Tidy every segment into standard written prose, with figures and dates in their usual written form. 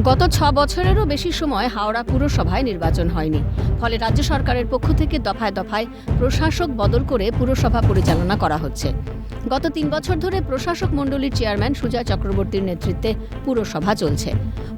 গত ৬ বছরেরও বেশি সময় হাওড়া পুরসভায় নির্বাচন হয়নি। ফলে রাজ্য সরকারের পক্ষ থেকে দফায় দফায় প্রশাসক বদল করে পুরসভা পরিচালনা করা হচ্ছে। গত ৩ বছর ধরে প্রশাসক মণ্ডলীর চেয়ারম্যান সুজয় চক্রবর্তীর নেতৃত্বে পুরসভা চলছে।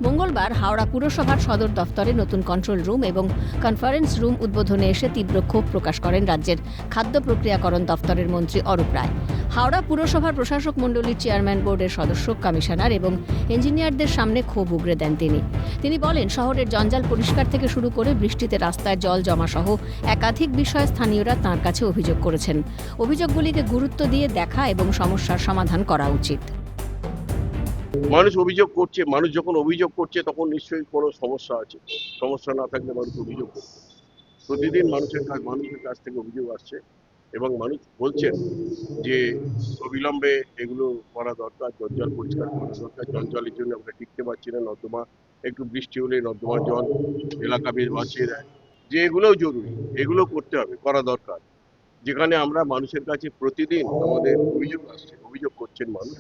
মঙ্গলবার হাওড়া পুরসভার সদর দফতরে নতুন কন্ট্রোল রুম এবং কনফারেন্স রুম উদ্বোধনে এসে তীব্র ক্ষোভ প্রকাশ করেন রাজ্যের খাদ্য প্রক্রিয়াকরণ দফতরের মন্ত্রী অরূপ রায়। হাওড়া পুরসভার প্রশাসক মণ্ডলীর চেয়ারম্যান বোর্ডের সদস্য, কমিশনার এবং ইঞ্জিনিয়ারদের সামনে ক্ষোভ উগরে দেন তিনি বলেন, শহরের জঞ্জাল পরিষ্কার থেকে শুরু করে বৃষ্টিতে রাস্তায় জল জমা সহ একাধিক বিষয়ে স্থানীয়রা তাঁর কাছে অভিযোগ করেছেন। অভিযোগগুলিকে গুরুত্ব দিয়ে দেখা এবং সমস্যার সমাধান করা উচিত। মানুষ অভিযোগ করছে, মানুষ যখন অভিযোগ করছে তখন নিশ্চয়ই কোনো সমস্যা আছে। সমস্যা না থাকলে মানুষ অভিযোগ করছে। প্রতিদিন মানুষের কাছ থেকে অভিযোগ আসছে এবং মানুষ বলছেন যে অবিলম্বে এগুলো করা দরকার, জঞ্জাল পরিষ্কার করা দরকার। জঞ্জালের জন্য আমরা টিকতে পারছি না, নর্দমা একটু বৃষ্টি হলে নর্দমার জল এলাকা বেশ ভাসিয়ে দেয়, যে এগুলোও জরুরি, এগুলো করতে হবে, করা দরকার। যেখানে আমরা মানুষের কাছে প্রতিদিন আমাদের অভিযোগ আসছে, অভিযোগ করছেন মানুষ,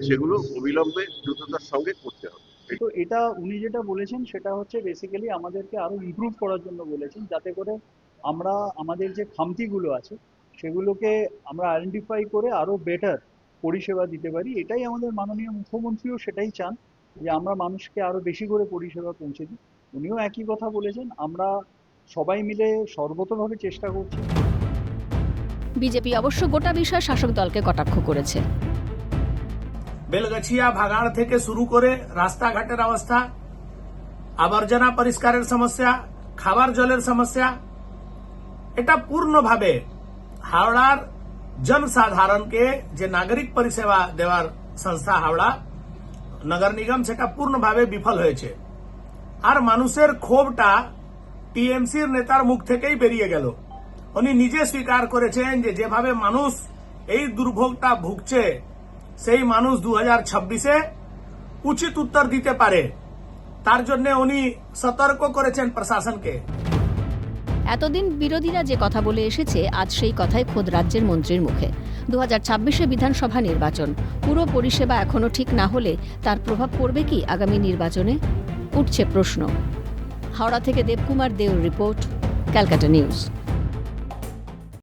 সেগুলো অবিলম্বে দ্রুততার সঙ্গে করতে হবে। তো এটা উনি যেটা বলেছেন সেটা হচ্ছে বেসিক্যালি আমাদেরকে আরো ইমপ্রুভ করার জন্য বলেছেন, যাতে করে আমরা আমাদের যে খামতিগুলো আছে সেগুলোকে আমরা আইডেন্টিফাই করে আরো বেটার পরিষেবা দিতে পারি। এটাই আমাদের মাননীয় মুখ্যমন্ত্রীও সেটাই চান, যে আমরা মানুষকে আরো বেশি করে পরিষেবা পৌঁছে দিই। উনিও একই কথা বলেছেন, আমরা সবাই মিলে সর্বতভাবে চেষ্টা করছি। বিজেপি অবশ্য গোটা বিষয়ে শাসক দলকে কটাক্ষ করেছে। বেলগাছিয়া ভাগাড় থেকে শুরু করে রাস্তাঘাটের অবস্থা, আবর্জনা পরিষ্কারের সমস্যা, খাবার জলের সমস্যা, এটা পূর্ণভাবে হাওড়ার জনসাধারণকে যে নাগরিক পরিষেবা দেওয়ার সংস্থা হাওড়া নগর নিগম, সেটা পূর্ণভাবে বিফল হয়েছে। আর মানুষের ক্ষোভটা টিএমসির নেতার মুখ থেকেই বেরিয়ে গেল। উনি নিজে স্বীকার করেছেন যে যেভাবে মানুষ এই দুর্ভোগটা ভুগছে, সেই মানুষ 2026-এ উচিত উত্তর দিতে পারে। তার জন্য উনি সতর্ক করেছেন প্রশাসনকে। এতদিন বিরোধীরা যে কথা বলে এসেছে, আজ সেই কথাই খোদ রাজ্যের মন্ত্রীর মুখে। 2026-এ বিধানসভা নির্বাচন, পুরো পরিষেবা এখনো ঠিক না হলে তার প্রভাব পড়বে কি আগামী নির্বাচনে, উঠছে প্রশ্ন। হাওড়া থেকে দেবকুমার দেওর রিপোর্ট, ক্যালকাটা নিউজ।